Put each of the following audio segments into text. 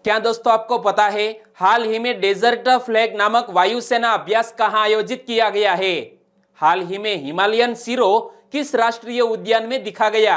क्या दोस्तों आपको पता है हाल ही में डेजर्ट फ्लैग नामक वायुसेना अभ्यास कहां आयोजित किया गया है? हाल ही में हिमालयन सिरो किस राष्ट्रीय उद्यान में दिखा गया?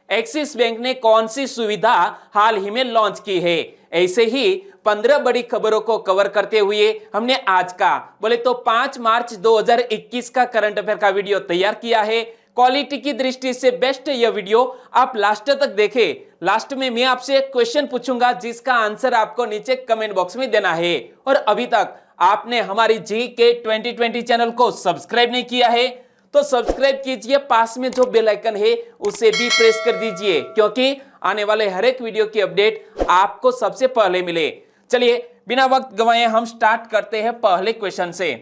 एक्सिस बैंक ने कौन सी सुविधा हाल ही में लॉन्च की है? ऐसे ही 15 बड़ी खबरों को कवर करते हुए हमने आज का बोले तो 5 मार्च 2021 का करंट अफेयर का वीडियो तैयार किया है। क्वालिटी की दृष्टि से बेस्ट यह वीडियो आप लास्ट तक देखें। लास्ट में मैं आपसे एक क्वेश्चन पूछूंगा जिसका आंसर आपको नीचे कमेंट बॉक्स में देना है। और अभी तक आपने हमारी जीके 2020 चैनल को सब्सक्राइब नहीं किया है तो सब्सक्राइब कीजिए, पास में जो बेल आइकन है उसे भी प्रेस कर दीजिए क्योंकि आने वाले हर एक वीडियो की अपडेट आपको सबसे पहले मिले। चलिए बिना वक्त गवाए हम स्टार्ट करते हैं पहले क्वेश्चन से।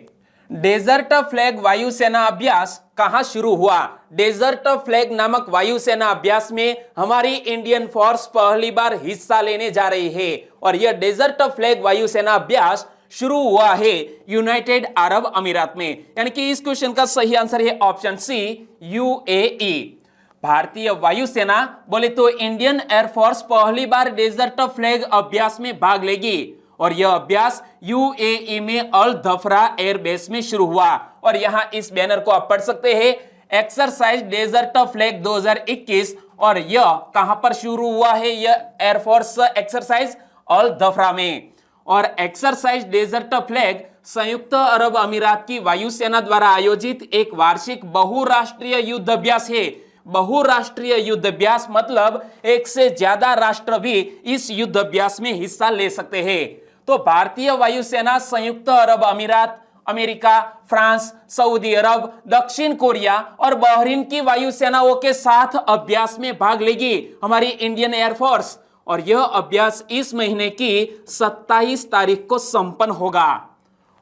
डेजर्ट फ्लैग वायुसेना अभ्यास कहां शुरू हुआ? डेजर्ट फ्लैग नामक वायुसेना अभ्यास में हमारी इंडियन फोर्स पहली बार हिस्सा लेने जा रही है और यह डेजर्ट फ्लैग वायुसेना अभ्यास शुरू हुआ है यूनाइटेड अरब अमीरात में। यानी कि इस क्वेश्चन का सही आंसर है ऑप्शन सी, यूएई। भारतीय वायुसेना बोले तो इंडियन एयरफोर्स पहली बार डेजर्ट फ्लैग अभ्यास में भाग लेगी और यह अभ्यास यूएई में अल धफरा एयरबेस में शुरू हुआ। और यहां इस बैनर को आप पढ़ सकते हैं, एक्सरसाइज डेजर्ट फ्लैग 2021। और यह कहां पर शुरू हुआ है? यह एयरफोर्स एक्सरसाइज अल धफरा में। और एक्सरसाइज डेजर्ट फ्लैग संयुक्त अरब अमीरात की वायुसेना द्वारा आयोजित एक वार्षिक बहुराष्ट्रीय युद्ध अभ्यास है। बहुराष्ट्रीय युद्ध अभ्यास मतलब एक से ज्यादा राष्ट्र भी इस युद्ध अभ्यास में हिस्सा ले सकते हैं। तो भारतीय वायुसेना संयुक्त अरब अमीरात, अमेरिका, फ्रांस, सऊदी अरब, दक्षिण कोरिया और बहरीन की वायुसेनाओं के साथ अभ्यास में भाग लेगी हमारी इंडियन एयरफोर्स। और यह अभ्यास इस महीने की 27 तारीख को संपन्न होगा।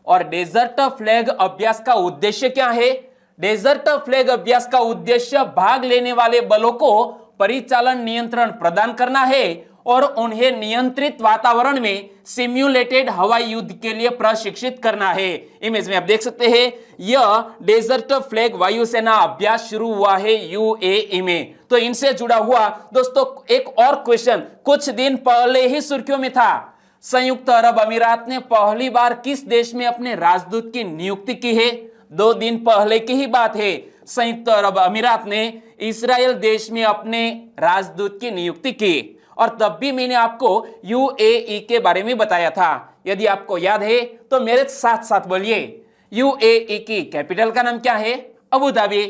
और डेजर्ट फ्लैग अभ्यास का उद्देश्य क्या है? डेजर्ट फ्लैग अभ्यास का उद्देश्य भाग लेने वाले बलों को परिचालन नियंत्रण प्रदान करना है और उन्हें नियंत्रित वातावरण में सिम्युलेटेड हवाई युद्ध के लिए प्रशिक्षित करना है। इमेज में आप देख सकते हैं यह डेजर्ट फ्लैग वायुसेना अभ्यास शुरू हुआ है यूएई में। तो इनसे जुड़ा हुआ दोस्तों एक और क्वेश्चन कुछ दिन पहले ही सुर्खियों में था। संयुक्त अरब अमीरात ने पहली बार किस देश में अपने राजदूत की नियुक्ति की है? 2 दिन पहले की ही बात है। संयुक्त अरब अमीरात ने इस्राएल देश में अपने राजदूत की नियुक्ति की और तब भी मैंने आपको यूएई के बारे में बताया था। यदि आपको याद है तो मेरे साथ साथ बोलिए, यूएई की कैपिटल का नाम क्या है? Abu Dhabi.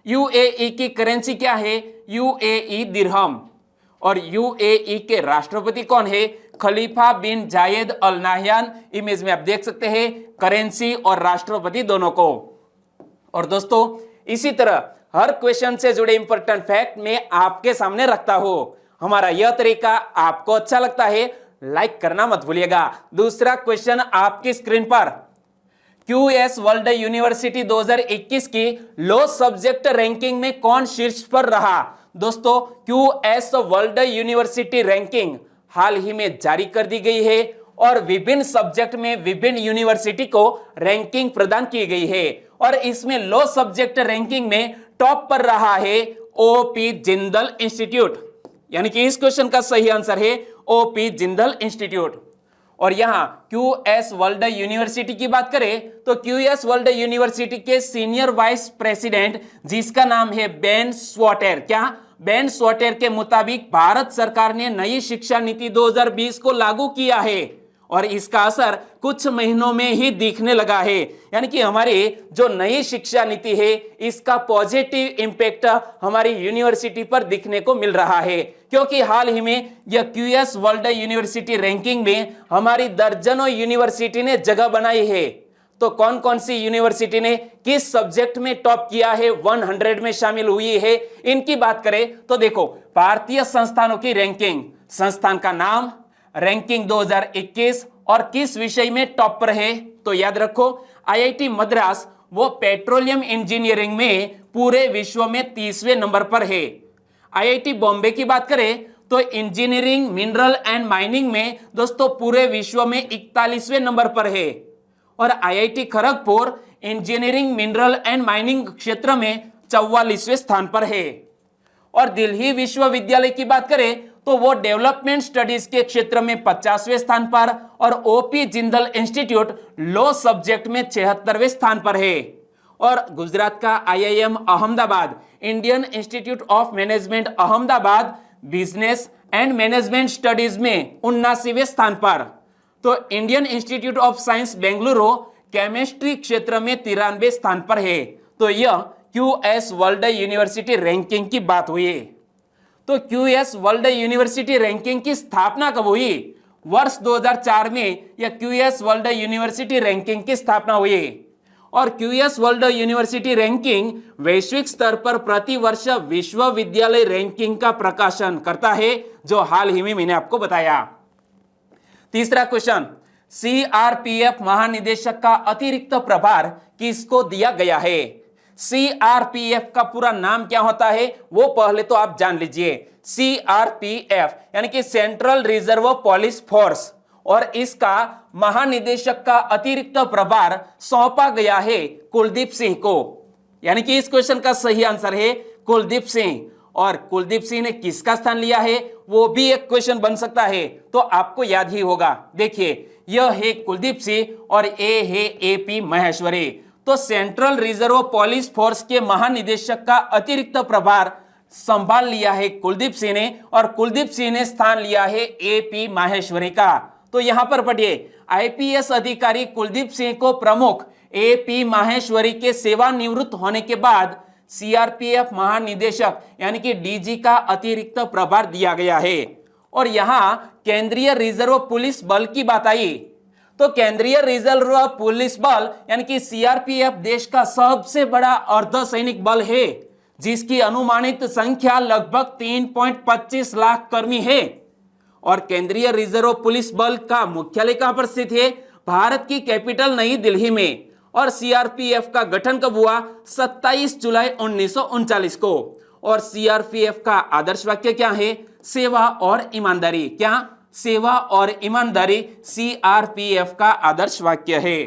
यूएई की करेंसी क्या है? यूएई दिरहम। और यूएई के राष्ट्रपति कौन है? खलीफा बिन जायद अल नाहयान। इमेज में आप देख सकते हैं करेंसी और राष्ट्रपति दोनों को। और दोस्तों इसी तरह हर क्वेश्चन से जुड़े इंपॉर्टेंट फैक्ट मैं आपके सामने रखता हूं। हमारा यह तरीका आपको अच्छा लगता है, लाइक करना मत भूलिएगा। दूसरा क्वेश्चन आपकी स्क्रीन पर, क्यूएस वर्ल्ड यूनिवर्सिटी 2021 की लो सब्जेक्ट रैंकिंग में कौन शीर्ष पर रहा? दोस्तों क्यूएस वर्ल्ड यूनिवर्सिटी रैंकिंग हाल ही में जारी कर दी गई है और विभिन्न सब्जेक्ट में विभिन्न यूनिवर्सिटी को रैंकिंग प्रदान की गई है। और इसमें लो सब्जेक्ट रैंकिंग में टॉप पर रहा है ओपी जिंदल इंस्टीट्यूट। यानी कि इस क्वेश्चन का सही आंसर है ओपी जिंदल इंस्टीट्यूट। और यहां क्यूएस वर्ल्ड यूनिवर्सिटी की बात करें तो क्यूएस वर्ल्ड यूनिवर्सिटी के सीनियर वाइस प्रेसिडेंट जिसका नाम है बेन स्वॉटेर, क्या बेन स्वॉटेर के मुताबिक भारत सरकार ने नई शिक्षा नीति 2020 को लागू किया है और इसका असर कुछ महीनों में ही दिखने लगा है। यानी कि हमारी जो नई शिक्षा नीति है इसका पॉजिटिव इंपैक्ट हमारी यूनिवर्सिटी पर दिखने को मिल रहा है क्योंकि हाल ही में यह क्यूएस वर्ल्ड यूनिवर्सिटी रैंकिंग में हमारी दर्जनों यूनिवर्सिटी ने जगह बनाई है। तो कौन कौन सी यूनिवर्सिटी ने किस सब्जेक्ट में टॉप किया है, 100 में शामिल हुई है, इनकी बात करें तो देखो भारतीय संस्थानों की रैंकिंग, संस्थान का नाम, रैंकिंग 2021 और किस विषय में टॉप पर है। तो याद रखो आईआईटी मद्रास वो पेट्रोलियम इंजीनियरिंग में पूरे विश्व में 30वें नंबर पर है। आईआईटी बॉम्बे की बात करें तो इंजीनियरिंग मिनरल एंड माइनिंग में दोस्तों पूरे विश्व में 41वें नंबर पर है। और IIT Kharagpur engineering mineral and mining क्षेत्र में 44वें स्थान पर है। और दिल्ली विश्वविद्यालय की बात करें तो वो डेवलपमेंट स्टडीज के क्षेत्र में 50वें स्थान पर और OP Jindal institute law subject में 76वें स्थान पर है। और गुजरात का IIM Ahmedabad, Indian institute of management Ahmedabad business and management studies में 79वें स्थान पर। तो Indian institute of science Bengaluru chemistry क्षेत्र में 93वें स्थान पर है। तो यह क्यूएस वर्ल्ड यूनिवर्सिटी रैंकिंग की बात हुई। तो क्यूएस वर्ल्ड यूनिवर्सिटी रैंकिंग की स्थापना कब हुई? वर्ष 2004 में यह क्यूएस वर्ल्ड यूनिवर्सिटी रैंकिंग की स्थापना हुई। और क्यूएस वर्ल्ड यूनिवर्सिटी रैंकिंग वैश्विक स्तर पर प्रति वर्ष विश्वविद्यालय रैंकिंग का प्रकाशन करता है, जो हाल ही में मैंने आपको बताया। तीसरा क्वेश्चन, सीआरपीएफ महानिदेशक का अतिरिक्त प्रभार किसको दिया गया है? सीआरपीएफ का पूरा नाम क्या होता है वो पहले तो आप जान लीजिए। सीआरपीएफ यानी कि सेंट्रल रिजर्व पुलिस फोर्स, और इसका महानिदेशक का अतिरिक्त प्रभार सौंपा गया है कुलदीप सिंह को। यानी कि इस क्वेश्चन का सही आंसर है कुलदीप सिंह। और कुलदीप सिंह ने किसका स्थान लिया है वो भी एक क्वेश्चन बन सकता है, तो आपको याद ही होगा। देखिए, यह है कुलदीप सिंह और ये है एपी महेश्वरी। तो सेंट्रल रिजर्व पुलिस फोर्स के महानिदेशक का अतिरिक्त प्रभार संभाल लिया है कुलदीप सिंह ने, और कुलदीप सिंह ने स्थान लिया है एपी माहेश्वरी का। तो यहां पर पढ़िए, आईपीएस अधिकारी कुलदीप सिंह को प्रमुख एपी माहेश्वरी के सेवानिवृत्त होने के बाद सीआरपीएफ महानिदेशक यानी कि डीजी का अतिरिक्त प्रभार दिया गया है। और यहां केंद्रीय रिजर्व पुलिस बल की बात आई, तो केंद्रीय रिजर्व पुलिस बल यानी कि सीआरपीएफ देश का सबसे बड़ा अर्धसैनिक बल है, जिसकी अनुमानित संख्या लगभग 3.25 लाख कर्मी है। और केंद्रीय रिजर्व पुलिस बल का मुख्यालय कहां पर स्थित है? भारत की कैपिटल नई दिल्ली में। और सीआरपीएफ का गठन कब हुआ? 27 जुलाई 1939 को। और सीआरपीएफ का आदर्श वाक्य क्या है? सेवा और ईमानदारी। क्या? सेवा और ईमानदारी सीआरपीएफ का आदर्श वाक्य है।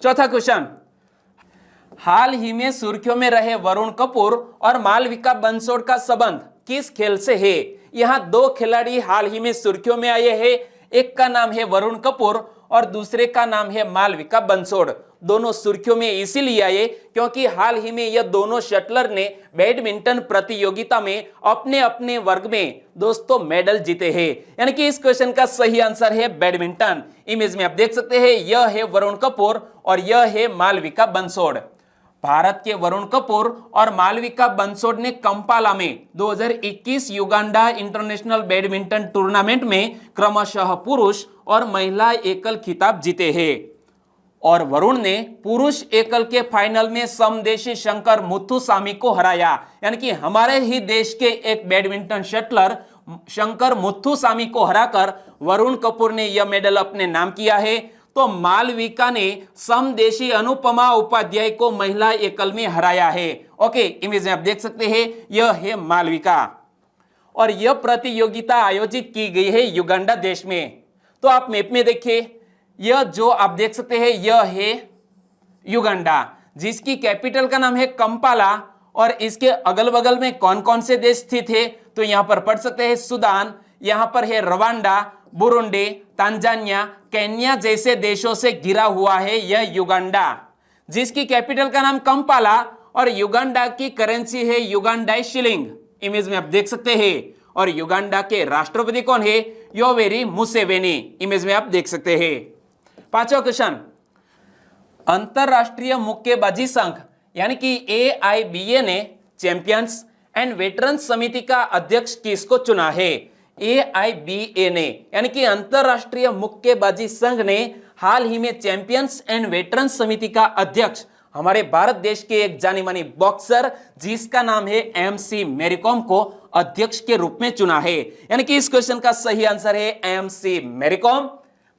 चौथा क्वेश्चन, हाल ही में सुर्खियों में रहे वरुण कपूर और मालविका बंसोड़ का संबंध किस खेल से है? यहां दो खिलाड़ी हाल ही में सुर्खियों में आए हैं, एक का नाम है वरुण कपूर और दूसरे का नाम है मालविका बंसोड़। दोनों सुर्खियों में इसीलिए आए क्योंकि हाल ही में यह दोनों शटलर ने बैडमिंटन प्रतियोगिता में अपने अपने वर्ग में दोस्तों मेडल जीते हैं। यानी कि इस क्वेश्चन का सही आंसर है बैडमिंटन। इमेज में आप देख सकते हैं, यह है वरुण कपूर और यह है मालविका बंसोड़। भारत के वरुण कपूर और मालविका बंसोड़ ने कंपाला में 2021 युगांडा इंटरनेशनल बैडमिंटन टूर्नामेंट में क्रमशः पुरुष और महिला एकल खिताब जीते हैं। और वरुण ने पुरुष एकल के फाइनल में समदेशी शंकर मुथुसामी को हराया। यानी कि हमारे ही देश के एक बैडमिंटन शटलर शंकर मुथुसामी को हराकर वरुण कपूर ने यह मेडल अपने नाम किया है। तो मालविका ने समदेशी अनुपमा उपाध्याय को महिला एकल में हराया है। ओके, इमेज में आप देख सकते हैं, यह है मालविका। और यह प्रतियोगिता आयोजित की गई है युगांडा देश में। तो आप मैप में देखिए, यह जो आप देख सकते हैं यह है युगांडा, जिसकी कैपिटल का नाम है कंपाला। और इसके अगल बगल में कौन कौन से देश स्थित है तो यहां पर पढ़ सकते हैं सुदान, यहां पर है रवांडा, बुरुंडी, तांजानिया, केन्या जैसे देशों से घिरा हुआ है यह युगांडा, जिसकी कैपिटल का नाम कंपाला। और युगांडा की करेंसी है युगांडाई शिलिंग। इमेज में आप देख सकते हैं। और युगांडा के राष्ट्रपति कौन है? Yoweri Museveni. इमेज में आप देख सकते हैं। पांचवा क्वेश्चन, अंतरराष्ट्रीय मुक्केबाजी संघ यानी कि AIBA ने चैंपियंस एंड वेटरन्स समिति का अध्यक्ष किसको चुना है? AIBA ने यानी कि अंतरराष्ट्रीय मुक्केबाजी संघ ने हाल ही में चैंपियंस एंड वेटरन्स समिति का अध्यक्ष हमारे भारत देश के एक जानी मानी बॉक्सर जिसका नाम है MC मैरीकॉम को अध्यक्ष के रूप में चुना है। यानी कि इस क्वेश्चन का सही आंसर है MC मैरीकॉम।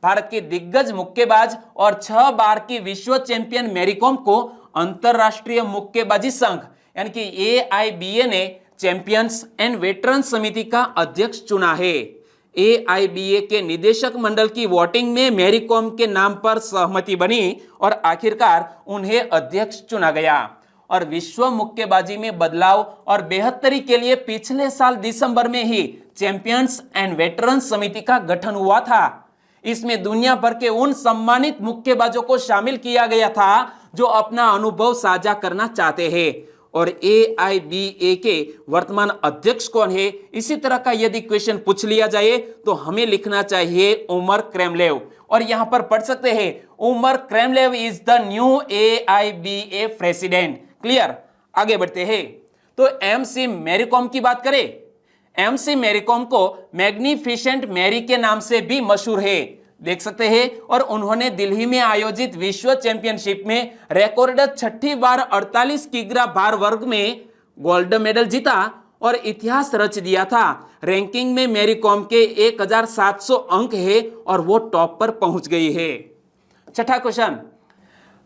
भारत की दिग्गज मुक्केबाज और 6 बार की विश्व चैंपियन मैरीकॉम को अंतरराष्ट्रीय मुक्केबाजी संघ यानी कि AIBA ने चैंपियंस एंड वेटरन्स समिति का अध्यक्ष चुना है। AIBA के निदेशक मंडल की वोटिंग में मैरीकॉम के नाम पर सहमति बनी और आखिरकार उन्हें अध्यक्ष चुना गया। और विश्व मुक्केबाजी में बदलाव और बेहतरी के लिए पिछले साल दिसंबर में ही चैंपियंस एंड वेटरन्स समिति का गठन हुआ था। इसमें दुनिया भर के उन सम्मानित मुक्केबाजों को शामिल किया गया था जो अपना अनुभव साझा करना चाहते हैं। और AIBA के वर्तमान अध्यक्ष कौन है, इसी तरह का यदि क्वेश्चन पूछ लिया जाए तो हमें लिखना चाहिए उमर क्रेमलेव। और यहां पर पढ़ सकते हैं Umar Kremlev is the new AIBA president. Clear, आगे बढ़ते हैं। तो MC मैरी कॉम की बात करें, MC मैरी कॉम को मैग्निफिसेंट मैरी के नाम से भी मशहूर है, देख सकते हैं। और उन्होंने दिल्ली में आयोजित विश्व चैंपियनशिप में रिकॉर्ड 6ठी बार 48 किग्रा भार वर्ग में गोल्ड मेडल जीता और इतिहास रच दिया था। रैंकिंग में मैरी कॉम के 1700 अंक है और वो टॉप पर पहुंच गई है। छठा क्वेश्चन,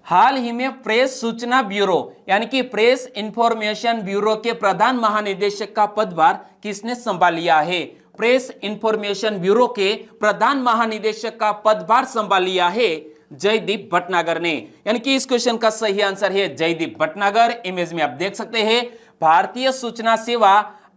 हाल ही में प्रेस सूचना ब्यूरो यानी कि प्रेस इंफॉर्मेशन ब्यूरो के प्रधान महानिदेशक का पदभार किसने संभाल लिया है? प्रेस इंफॉर्मेशन ब्यूरो के प्रधान महानिदेशक का पदभार संभाल लिया है जयदीप भटनागर ने। यानी कि इस क्वेश्चन का सही आंसर है जयदीप भटनागर। इमेज में आप देख सकते हैं भारतीय सूचना सेवा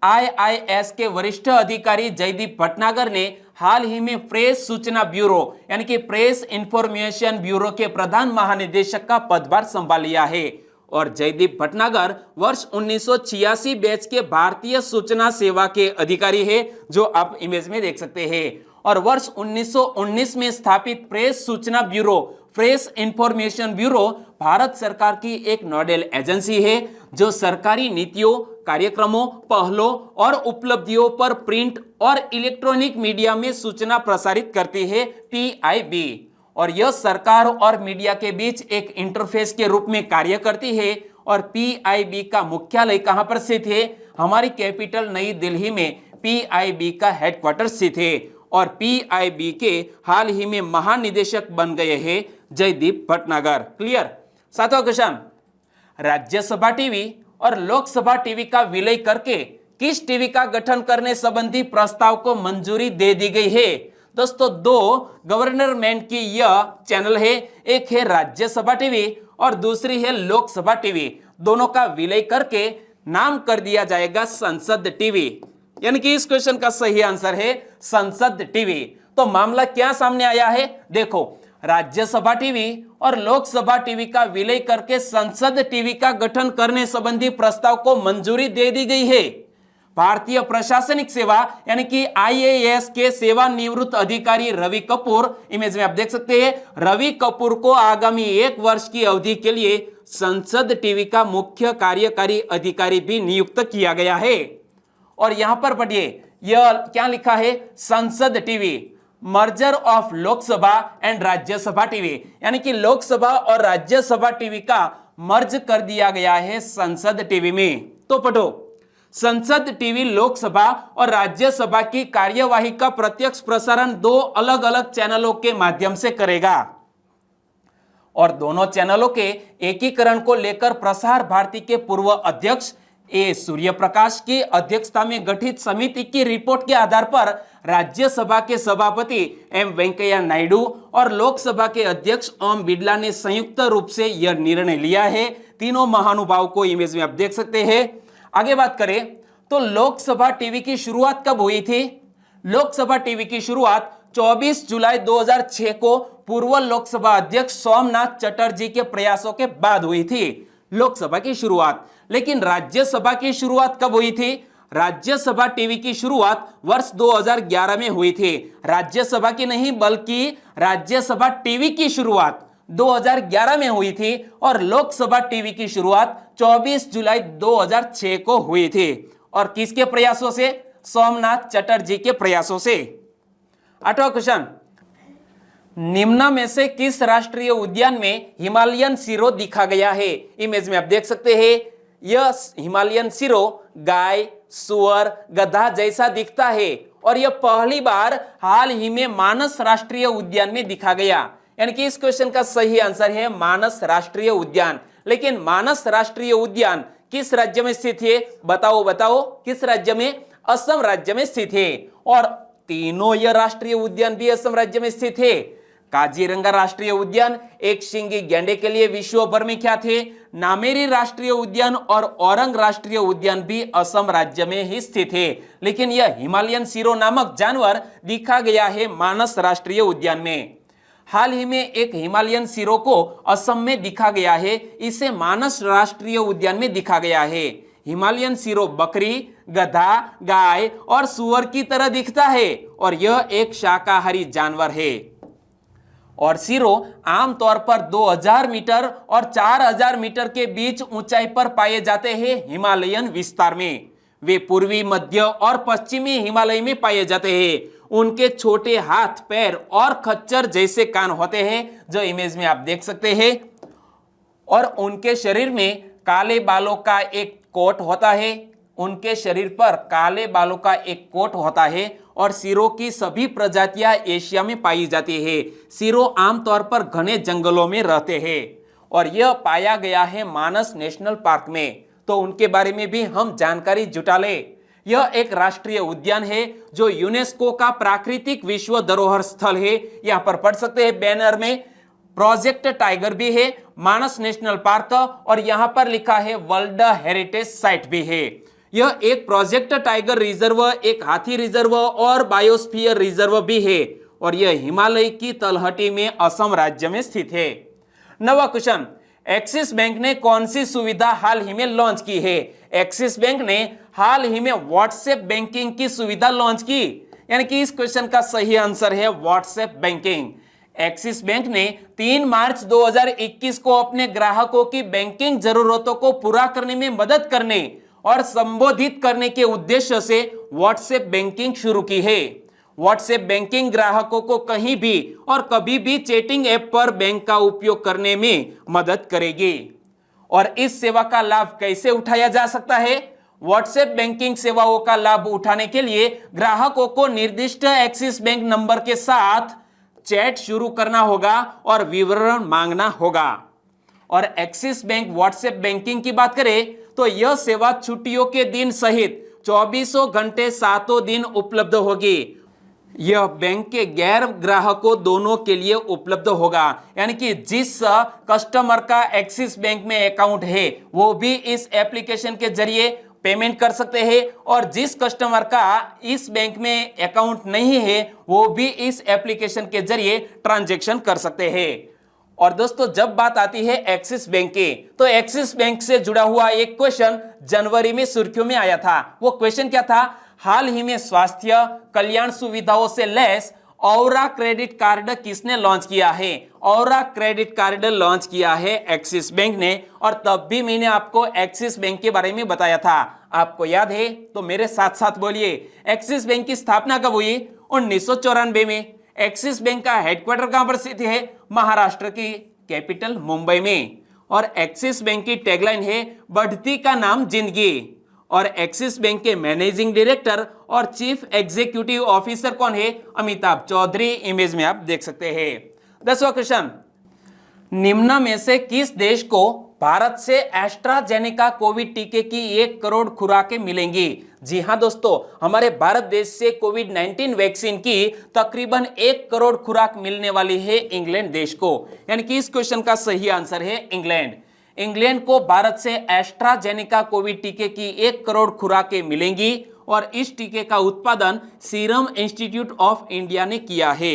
IIS के वरिष्ठ अधिकारी जयदीप भटनागर ने हाल ही में प्रेस सूचना ब्यूरो यानी कि प्रेस इंफॉर्मेशन ब्यूरो के प्रधान महानिदेशक का पदभार संभाल लिया है। और जयदीप भटनागर वर्ष 1986 बैच के भारतीय सूचना सेवा के अधिकारी है, जो आप इमेज में देख सकते हैं। और वर्ष 1919 में स्थापित प्रेस सूचना bureau press information bureau Bharat सरकार की एक नोडल एजेंसी है जो सरकारी नीतियों, कार्यक्रमों, पहलों और उपलब्धियों पर प्रिंट और इलेक्ट्रॉनिक मीडिया में सूचना प्रसारित करती है, PIB। और यह सरकार और मीडिया के बीच एक इंटरफेस के रूप में कार्य करती है। और PIB का मुख्यालय कहां पर स्थित है? हमारी कैपिटल नई दिल्ली में PIB का हेडक्वार्टर स्थित है। और PIB के हाल ही में महानिदेशक बन गए हैं जयदीप भटनागर। क्लियर। सातवां क्वेश्चन, राज्यसभा टीवी और लोकसभा टीवी का विलय करके किस टीवी का गठन करने संबंधी प्रस्ताव को मंजूरी दे दी गई है? दोस्तों, दो गवर्नमेंट की यह चैनल है, एक है राज्यसभा टीवी और दूसरी है लोकसभा टीवी। दोनों का विलय करके नाम कर दिया जाएगा संसद टीवी। यानी कि इस क्वेश्चन का सही आंसर है संसद टीवी। तो मामला क्या सामने आया है? देखो, राज्यसभा टीवी और लोकसभा टीवी का विलय करके संसद टीवी का गठन करने संबंधी प्रस्ताव को मंजूरी दे दी गई है। भारतीय प्रशासनिक सेवा यानी कि IAS के सेवानिवृत्त अधिकारी रवि कपूर, इमेज में आप देख सकते हैं, रवि कपूर को आगामी 1 वर्ष की अवधि के लिए संसद टीवी का मुख्य कार्यकारी अधिकारी भी नियुक्त किया गया है। और यहां पर पढ़िए, यह क्या लिखा है? संसद TV, merger of Lok Sabha and Rajya Sabha TV, यानी कि लोकसभा और राज्यसभा टीवी का मर्ज कर दिया गया है संसद टीवी में। तो पढ़ो, संसद टीवी लोकसभा और राज्यसभा की कार्यवाही का प्रत्यक्ष प्रसारण 2 अलग अलग चैनलों के माध्यम से करेगा। और दोनों चैनलों के एकीकरण को लेकर प्रसार भारती के पूर्व अध्यक्ष ए सूर्यप्रकाश की अध्यक्षता में गठित समिति की रिपोर्ट के आधार पर राज्यसभा के सभापति एम वेंकैया नायडू और लोकसभा के अध्यक्ष ओम बिरला ने संयुक्त रूप से यह निर्णय लिया है। तीनों महानुभावों को इमेज में आप देख सकते हैं। आगे बात करें तो लोकसभा टीवी की शुरुआत कब हुई थी? लोकसभा टीवी की शुरुआत 24 जुलाई 2006 को पूर्व लोकसभा अध्यक्ष सोमनाथ चटर्जी के प्रयासों के बाद हुई थी लोकसभा की शुरुआत। लेकिन राज्यसभा की शुरुआत कब हुई थी? राज्यसभा टीवी की शुरुआत वर्ष 2011 में हुई थी। राज्यसभा की नहीं बल्कि राज्यसभा टीवी की शुरुआत 2011 में हुई थी और लोकसभा टीवी की शुरुआत 24 जुलाई 2006 को हुई थी। और किसके प्रयासों से? सोमनाथ चटर्जी के प्रयासों से। 8वां क्वेश्चन, निम्न में से किस राष्ट्रीय उद्यान में हिमालयन सिरो दिखा गया है? इमेज में आप देख सकते हैं, यह हिमालयन सिरो गाय, सुअर, गधा जैसा दिखता है और यह पहली बार हाल ही में मानस राष्ट्रीय उद्यान में दिखा गया। यानी कि इस क्वेश्चन का सही आंसर है मानस राष्ट्रीय उद्यान। लेकिन मानस राष्ट्रीय उद्यान किस राज्य में स्थित है? बताओ बताओ, किस राज्य में? असम राज्य में स्थित है। और तीनों यह राष्ट्रीय उद्यान भी असम राज्य में स्थित है। काजीरंगा राष्ट्रीय उद्यान एक शिंगी गैंडे के लिए विश्व भर में ख्यात है। नामेरी राष्ट्रीय उद्यान और औरंग राष्ट्रीय उद्यान भी असम राज्य में ही स्थित है, लेकिन यह हिमालयन सिरो नामक जानवर दिखा गया है मानस राष्ट्रीय उद्यान में। हाल ही में एक हिमालयन सिरो को असम में दिखा गया है, इसे मानस राष्ट्रीय उद्यान में दिखा गया है। हिमालयन सिरो बकरी, गधा, गाय और सुअर की तरह दिखता है और यह एक शाकाहारी जानवर है। और सिरो आमतौर पर 2000 मीटर और 4000 मीटर के बीच ऊंचाई पर पाए जाते हैं हिमालयन विस्तार में। वे पूर्वी, मध्य और पश्चिमी हिमालय में पाए जाते हैं। उनके छोटे हाथ, पैर और खच्चर जैसे कान होते हैं, जो इमेज में आप देख सकते हैं। और उनके शरीर में काले बालों का एक कोट होता है। उनके शरीर पर काले बालों का एक कोट होता है और सिरो की सभी प्रजातियां एशिया में पाई जाती है। सिरो आमतौर पर घने जंगलों में रहते हैं और यह पाया गया है मानस नेशनल पार्क में। तो उनके बारे में भी हम जानकारी जुटा ले। यह एक राष्ट्रीय उद्यान है जो यूनेस्को का प्राकृतिक विश्व धरोहर स्थल है। यहाँ पर पढ़ सकते हैं बैनर में, प्रोजेक्ट टाइगर भी है, मानस नेशनल पार्क, और यहाँ पर लिखा है वर्ल्ड हेरिटेज साइट भी है। यह एक प्रोजेक्ट टाइगर रिजर्व, एक हाथी रिजर्व और बायोस्फीयर रिजर्व भी है और यह हिमालय की तलहटी में असम राज्य में स्थित है। नवा क्वेश्चन, एक्सिस बैंक ने कौन सी सुविधा हाल ही में लॉन्च की है? एक्सिस बैंक ने हाल ही में व्हाट्सएप बैंकिंग की सुविधा लॉन्च की, यानी कि इस क्वेश्चन का सही आंसर है व्हाट्सएप बैंकिंग। एक्सिस बैंक ने 3 मार्च 2021 को अपने ग्राहकों की बैंकिंग जरूरतों को पूरा करने में मदद करने और संबोधित करने के उद्देश्य से व्हाट्सएप बैंकिंग शुरू की है। व्हाट्सएप बैंकिंग ग्राहकों को कहीं भी और कभी भी चैटिंग ऐप पर बैंक का उपयोग करने में मदद करेगी। और इस सेवा का लाभ कैसे उठाया जा सकता है? व्हाट्सएप बैंकिंग सेवाओं का लाभ उठाने के लिए ग्राहकों को निर्दिष्ट एक्सिस बैंक नंबर के साथ चैट शुरू करना होगा और विवरण मांगना होगा। और एक्सिस बैंक व्हाट्सएप बैंकिंग की बात करें तो यह सेवा छुट्टियों के दिन सहित 24 घंटे 7 दिन उपलब्ध होगी। यह बैंक के गैर ग्राहकों दोनों के लिए उपलब्ध होगा, यानी कि जिस कस्टमर का एक्सिस बैंक में अकाउंट है वो भी इस एप्लीकेशन के जरिए पेमेंट कर सकते हैं और जिस कस्टमर का इस बैंक में अकाउंट नहीं है वो भी इस एप्लीकेशन के जरिए ट्रांजैक्शन कर सकते हैं। और दोस्तों, जब बात आती है एक्सिस बैंक की, तो एक्सिस बैंक से जुड़ा हुआ एक क्वेश्चन जनवरी में सुर्खियों में आया था। वो क्वेश्चन क्या था? हाल ही में स्वास्थ्य कल्याण सुविधाओं से लैस औरा क्रेडिट कार्ड किसने लॉन्च किया है? औरा क्रेडिट कार्ड लॉन्च किया है एक्सिस बैंक ने, और तब भी मैंने आपको एक्सिस बैंक के बारे में बताया था। आपको याद है तो मेरे साथ साथ बोलिए, एक्सिस बैंक की स्थापना कब हुई? 1994 में। एक्सिस बैंक का हेडक्वार्टर कहां पर स्थित है? महाराष्ट्र की कैपिटल मुंबई में। और एक्सिस बैंक की टैगलाइन है, बढ़ती का नाम जिंदगी। और एक्सिस बैंक के मैनेजिंग डायरेक्टर और चीफ एग्जीक्यूटिव ऑफिसर कौन है? अमिताभ चौधरी। इमेज में आप देख सकते हैं। 10वां क्वेश्चन, निम्न में से किस देश को भारत से एस्ट्राजेनेका कोविड टीके की 1 करोड़ खुराकें मिलेंगी? जी हां दोस्तों, हमारे भारत देश से कोविड-19 वैक्सीन की तकरीबन 1 करोड़ खुराक मिलने वाली है इंग्लैंड देश को, यानी कि इस क्वेश्चन का सही आंसर है इंग्लैंड। इंग्लैंड को भारत से एस्ट्राजेनेका कोविड टीके की 1 करोड़ खुराकें मिलेंगी और इस टीके का उत्पादन सीरम इंस्टीट्यूट ऑफ इंडिया ने किया है।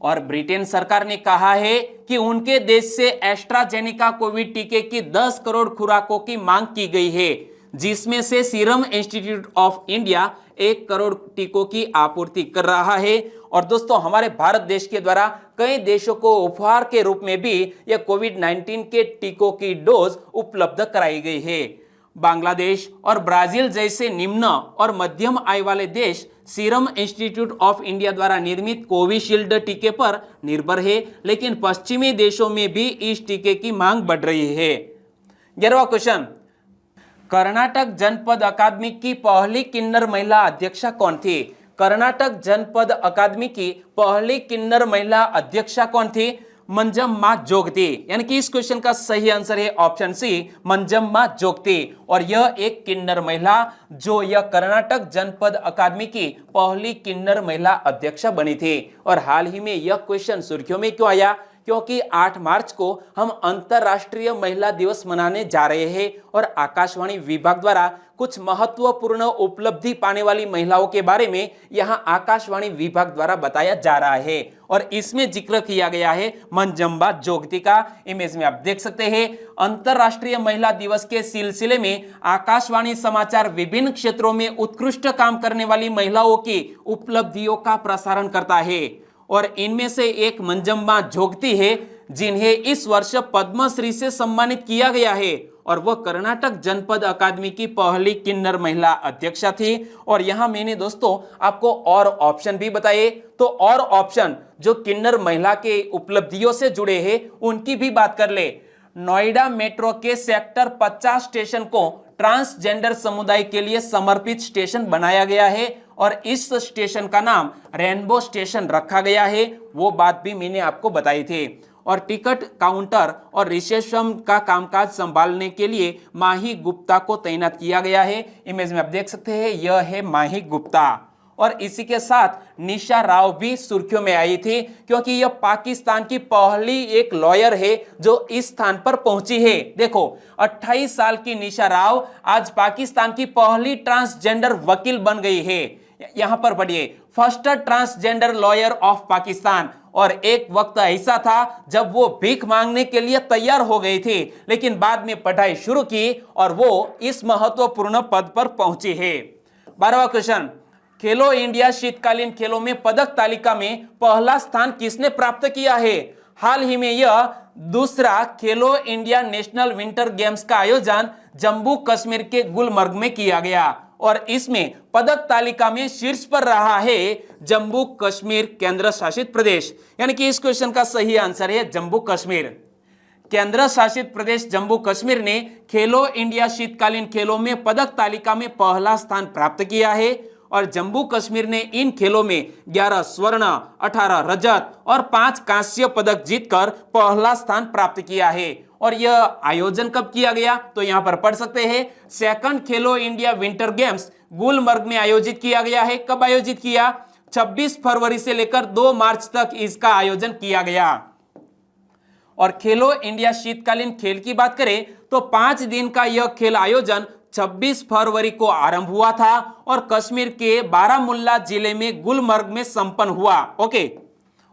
और ब्रिटेन सरकार ने कहा है कि उनके देश से एस्ट्राजेनेका कोविड टीके की 10 करोड़ खुराकों की मांग की गई है, जिसमें से serum institute of India 1 crore टीकों की आपूर्ति कर रहा है। और दोस्तों, हमारे भारत देश के द्वारा कई देशों को उपहार के रूप में भी यह कोविड-19 के टीकों की डोज उपलब्ध कराई गई है। बांग्लादेश और ब्राजील जैसे निम्न और मध्यम आय वाले देश सीरम इंस्टीट्यूट ऑफ इंडिया द्वारा निर्मित कोविशील्ड टीके पर निर्भर है, लेकिन पश्चिमी देशों में भी इस टीके की मांग बढ़ रही है। 11वां क्वेश्चन, कर्नाटक जनपद अकादमी की पहली किन्नर महिला अध्यक्षा कौन थी? कर्नाटक जनपद अकादमी की पहली किन्नर महिला अध्यक्षा कौन थी? मंजम्मा जोगती, यानी कि इस क्वेश्चन का सही आंसर है ऑप्शन सी मंजम्मा जोगती। और यह एक किन्नर महिला जो यह कर्नाटक जनपद अकादमी की पहली किन्नर महिला अध्यक्ष बनी थी। और हाल ही में यह क्वेश्चन सुर्खियों में क्यों आया, क्योंकि 8 मार्च को हम अंतरराष्ट्रीय महिला दिवस मनाने जा रहे हैं और आकाशवाणी विभाग द्वारा कुछ महत्वपूर्ण उपलब्धि पाने वाली महिलाओं के बारे में यहां आकाशवाणी विभाग द्वारा बताया जा रहा है और इसमें जिक्र किया गया है मंजम्मा जोगती का। इमेज में आप देख सकते हैं अंतरराष्ट्रीय महिला दिवस के सिलसिले में आकाशवाणी समाचार विभिन्न क्षेत्रों में उत्कृष्ट काम करने वाली महिलाओं की उपलब्धियों का प्रसारण करता है और इनमें से एक मंजम्मा जोगती है जिन्हें इस वर्ष पद्मश्री से सम्मानित किया गया है और वह कर्नाटक जनपद अकादमी की पहली किन्नर महिला अध्यक्षा थी। और यहां मैंने दोस्तों आपको और ऑप्शन भी बताए, तो और ऑप्शन जो किन्नर महिला के उपलब्धियों से जुड़े हैं उनकी भी बात कर ले। नोएडा मेट्रो के सेक्टर 50 स्टेशन को ट्रांसजेंडर समुदाय के लिए समर्पित स्टेशन बनाया गया है और इस स्टेशन का नाम रेनबो स्टेशन रखा गया है, वो बात भी मैंने आपको बताई थी। और टिकट काउंटर और रिसेप्शन का कामकाज संभालने के लिए माही गुप्ता को तैनात किया गया है। इमेज में आप देख सकते हैं यह है माही गुप्ता। और इसी के साथ निशा राव भी सुर्खियों में आई थी क्योंकि यह पाकिस्तान की पहली एक लॉयर है जो इस स्थान पर पहुंची है। देखो 28 साल की निशा राव आज पाकिस्तान की पहली ट्रांसजेंडर वकील बन गई है। यहां पर पढ़िए, first transgender lawyer of Pakistan. और एक वक्त ऐसा था जब वो भीख मांगने के लिए तैयार हो गई थी लेकिन बाद में पढ़ाई शुरू की और वो इस महत्वपूर्ण पद पर पहुंची है। 12वां क्वेश्चन, खेलो इंडिया शीतकालीन खेलों में पदक तालिका में पहला स्थान किसने प्राप्त किया है? हाल ही में यह दूसरा खेलो इंडिया नेशनल विंटर गेम्स का आयोजन जम्मू कश्मीर के गुलमर्ग में किया गया और इसमें पदक तालिका में शीर्ष पर रहा है जम्मू कश्मीर केंद्र शासित प्रदेश, यानी कि इस क्वेश्चन का सही आंसर है जम्मू कश्मीर। केंद्र शासित प्रदेश जम्मू कश्मीर ने खेलो इंडिया शीतकालीन खेलों में पदक तालिका में पहला स्थान प्राप्त किया है और जम्मू कश्मीर ने इन खेलों में 11 स्वर्ण, 18 रजत और 5 कांस्य पदक जीतकर पहला स्थान प्राप्त किया है। और यह आयोजन कब किया गया, तो यहां पर पढ़ सकते हैं सेकंड खेलो इंडिया विंटर गेम्स गुलमर्ग में आयोजित किया गया है। कब आयोजित किया? 26 फरवरी से लेकर 2 मार्च तक इसका आयोजन किया गया। और खेलो इंडिया शीतकालीन खेल की बात करें तो 5 दिन का यह खेल आयोजन 26 फरवरी को आरंभ हुआ था और कश्मीर के बारामुल्ला जिले में गुलमर्ग में संपन्न हुआ। ओके,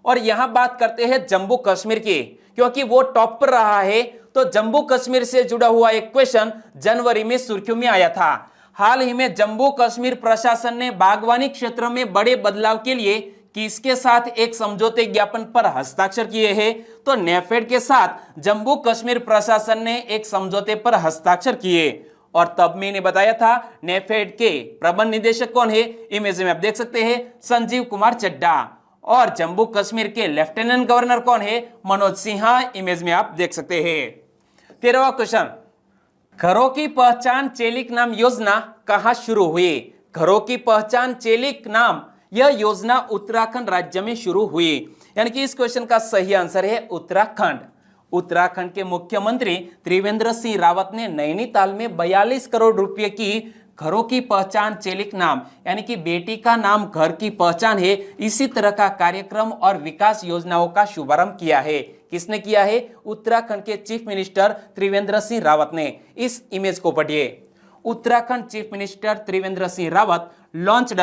और यहां बात करते हैं जम्मू कश्मीर की क्योंकि वो टॉप पर रहा है। तो जम्मू कश्मीर से जुड़ा हुआ एक क्वेश्चन जनवरी में सुर्खियों में आया था। हाल ही में जम्मू कश्मीर प्रशासन ने बागवानी क्षेत्र में बड़े बदलाव के लिए किसके साथ एक समझौते ज्ञापन पर हस्ताक्षर किए हैं? तो नेफेड के साथ जम्मू कश्मीर प्रशासन ने एक समझौते पर हस्ताक्षर किए और तब मैंने बताया था नेफेड के प्रबंध निदेशक कौन है? इमेज में आप देख सकते हैं संजीव कुमार चड्ढा। और जम्मू कश्मीर के लेफ्टिनेंट गवर्नर कौन है? मनोज सिन्हा। इमेज में आप देख सकते हैं। 13वां क्वेश्चन, घरों की पहचान चेलिक नाम योजना कहां शुरू हुई? घरों की पहचान चेलिक नाम यह योजना उत्तराखंड राज्य में शुरू हुई, यानी कि इस क्वेश्चन का सही आंसर है उत्तराखंड। उत्तराखंड के मुख्यमंत्री त्रिवेंद्र सिंह रावत ने नैनीताल में 42 करोड़ रुपए की घरों की पहचान चेलिक नाम, यानी कि बेटी का नाम घर की पहचान है, इसी तरह का कार्यक्रम और विकास योजनाओं का शुभारंभ किया है। किसने किया है? उत्तराखंड के चीफ मिनिस्टर त्रिवेंद्र सिंह रावत ने। इस इमेज को पढ़िए, Uttarakhand chief minister Trivendra Singh Rawat launched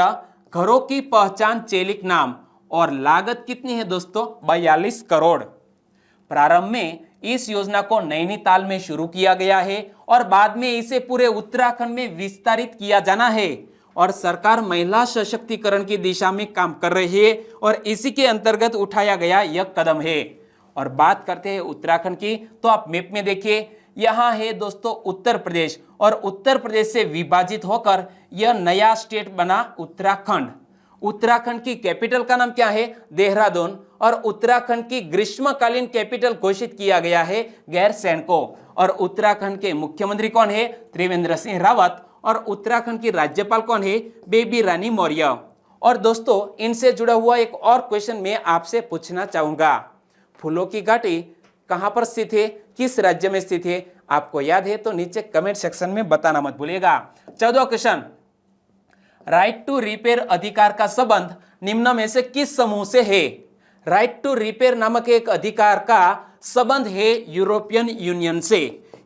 घरों की पहचान चेलिक नाम और लागत कितनी है दोस्तों? 42 करोड़। प्रारंभ में इस योजना को नैनीताल में शुरू किया गया है और बाद में इसे पूरे उत्तराखंड में विस्तारित किया जाना है और सरकार महिला सशक्तिकरण की दिशा में काम कर रही है और इसी के अंतर्गत उठाया गया यह कदम है। और बात करते हैं उत्तराखंड की, तो आप मैप में देखिए, यहां है दोस्तों उत्तर प्रदेश और उत्तर प्रदेश से विभाजित होकर यह नया स्टेट बना उत्तराखंड। उत्तराखंड की कैपिटल का नाम क्या है? देहरादून। और उत्तराखंड की ग्रीष्मकालीन कैपिटल घोषित किया गया है गैरसैंण को। और उत्तराखंड के मुख्यमंत्री कौन है? त्रिवेंद्र सिंह रावत। और उत्तराखंड की राज्यपाल कौन है? बेबी रानी मौर्य। और दोस्तों इनसे जुड़ा हुआ एक और क्वेश्चन मैं आपसे पूछना चाहूंगा। फूलों की घाटी कहां पर स्थित है, किस राज्य में स्थित है? आपको याद है तो नीचे कमेंट सेक्शन में बताना मत भूलिएगा। 14वां क्वेश्चन, राइट टू रिपेयर अधिकार का संबंध निम्न में से किस समूह से है? राइट टू रिपेयर नामक एक अधिकार का संबंध है यूरोपियन यूनियन से,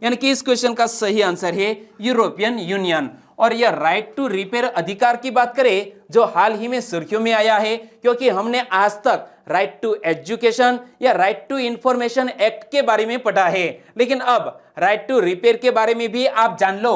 यानी कि इस क्वेश्चन का सही आंसर है यूरोपियन यूनियन। और यह राइट टू रिपेयर अधिकार की बात करें जो हाल ही में सुर्खियों में आया है, क्योंकि हमने आज तक राइट टू एजुकेशन या राइट टू इंफॉर्मेशन एक्ट के बारे में पढ़ा है, लेकिन अब राइट टू रिपेयर के बारे में भी आप जान लो।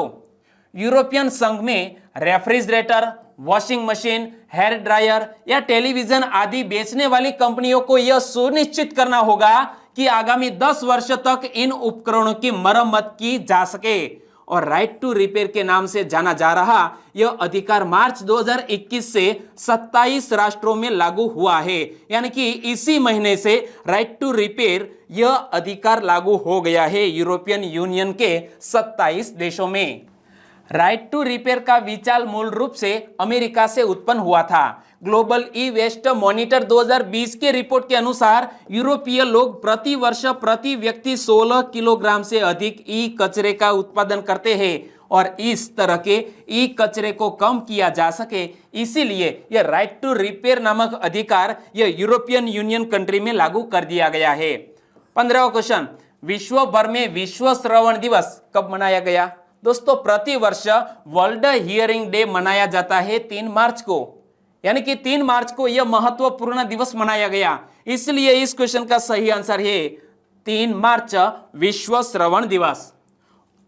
यूरोपियन संघ में refrigerator, washing machine, hair dryer या टेलीविजन आदि बेचने वाली कंपनियों को यह सुनिश्चित करना होगा कि आगामी 10 वर्ष तक इन उपकरणों की मरम्मत की जा सके। और राइट टू रिपेयर के नाम से जाना जा रहा यह अधिकार मार्च 2021 से 27 राष्ट्रों में लागू हुआ है, यानी कि इसी महीने से राइट टू रिपेयर यह अधिकार लागू हो गया है यूरोपियन यूनियन के 27 देशों में। राइट टू रिपेयर का विचार मूल रूप से अमेरिका से उत्पन्न हुआ था। ग्लोबल ई वेस्ट मॉनिटर 2020 के रिपोर्ट के अनुसार यूरोपीय लोग प्रति वर्ष प्रति व्यक्ति 16 किलोग्राम से अधिक ई कचरे का उत्पादन करते हैं, और इस तरह के ई कचरे को कम किया जा सके इसीलिए यह राइट टू रिपेयर नामक अधिकार यह यूरोपियन यूनियन कंट्री में लागू कर दिया गया है। 15वां क्वेश्चन, विश्व भर में विश्व श्रवण दिवस कब मनाया गया? दोस्तों, प्रति वर्ष वर्ल्ड हियरिंग डे मनाया जाता है 3 मार्च को, यानी कि 3 मार्च को यह महत्वपूर्ण दिवस मनाया गया, इसलिए इस क्वेश्चन का सही आंसर है 3 मार्च विश्व श्रवण दिवस।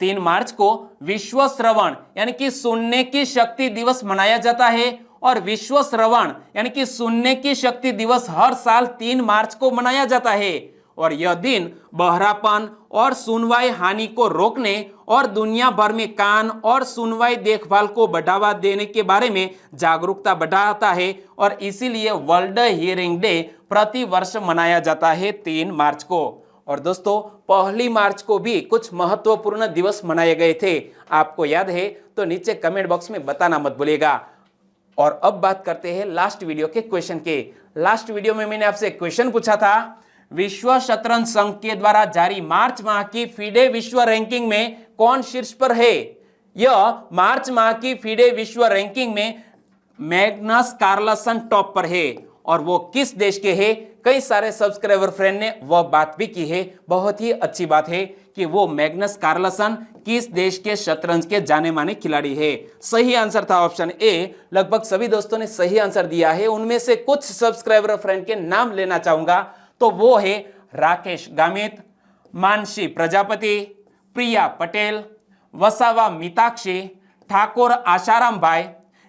3 मार्च को विश्व श्रवण यानी कि सुनने की शक्ति दिवस मनाया जाता है, और विश्व श्रवण यानी कि सुनने की शक्ति दिवस हर साल 3 मार्च को मनाया जाता है। और यह दिन बहरापन और सुनवाई हानि को रोकने और दुनिया भर में कान और सुनवाई देखभाल को बढ़ावा देने के बारे में जागरूकता बढ़ाता है, और इसीलिए वर्ल्ड हियरिंग डे प्रति वर्ष मनाया जाता है 3 मार्च को। और दोस्तों, 1 मार्च को भी कुछ महत्वपूर्ण दिवस मनाए गए थे, आपको याद है तो नीचे कमेंट बॉक्स में बताना मत भूलिएगा। और अब बात करते हैं लास्ट वीडियो के क्वेश्चन के। लास्ट वीडियो में मैंने आपसे क्वेश्चन पूछा था, विश्व शतरंज संघ के द्वारा जारी मार्च माह की फीडे विश्व रैंकिंग में कौन शीर्ष पर है? यह मार्च माह की फीडे विश्व रैंकिंग में मैग्नस कार्लसन टॉप पर है, और वो किस देश के हैं? कई सारे सब्सक्राइबर फ्रेंड ने वह बात भी की है, बहुत ही अच्छी बात है कि वो मैग्नस कार्लसन किस देश के शतरंज के जाने माने खिलाड़ी है। सही आंसर था ऑप्शन ए। लगभग सभी दोस्तों ने सही आंसर दिया है। उनमें से कुछ सब्सक्राइबर फ्रेंड के नाम लेना चाहूंगा, तो वो है राकेश गामित, मानसी प्रजापति, प्रिया पटेल, वसावा मिताक्षी, ठाकुर आशाराम भाई,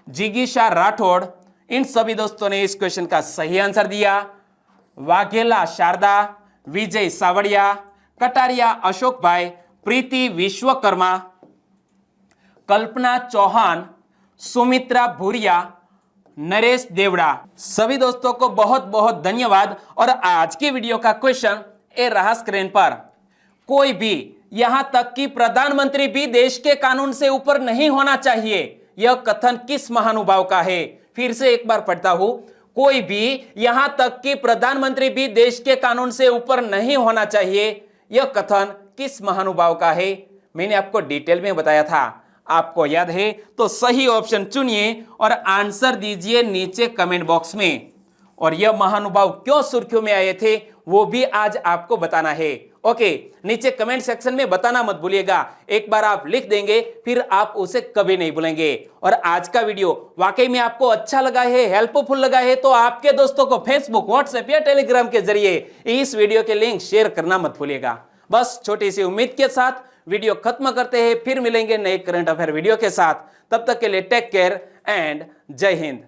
जिगीशा राठौड़। इन सभी दोस्तों ने इस क्वेश्चन का सही आंसर दिया। वाघेला शारदा, विजय सावड़िया, कटारिया अशोक भाई, प्रीति विश्वकर्मा, कल्पना चौहान, सुमित्रा भूरिया, नरेश देवड़ा। सभी दोस्तों को बहुत बहुत धन्यवाद। और आज की वीडियो का क्वेश्चन ए रहा स्क्रीन पर। कोई भी, यहां तक कि प्रधानमंत्री भी देश के कानून से ऊपर नहीं होना चाहिए, यह कथन किस महानुभाव का है? फिर से एक बार पढ़ता हूं, कोई भी, यहां तक कि प्रधानमंत्री भी देश के कानून से ऊपर नहीं होना चाहिए, यह कथन किस महानुभाव का है? मैंने आपको डिटेल में बताया था, आपको याद है तो सही ऑप्शन चुनिए और आंसर दीजिए नीचे कमेंट बॉक्स में। और यह महानुभाव क्यों सुर्खियों में आए थे वो भी आज आपको बताना है। ओके, नीचे कमेंट सेक्शन में बताना मत भूलिएगा। एक बार आप लिख देंगे फिर आप उसे कभी नहीं भूलेंगे। और आज का वीडियो वाकई में आपको अच्छा लगा है, हेल्पफुल लगा है, तो आपके दोस्तों को फेसबुक, व्हाट्सएप या टेलीग्राम के जरिए इस वीडियो के लिंक शेयर करना मत भूलिएगा। बस छोटी सी उम्मीद के साथ वीडियो खत्म करते हैं, फिर मिलेंगे नए करंट अफेयर वीडियो के साथ। तब तक के लिए टेक केयर एंड जय हिंद।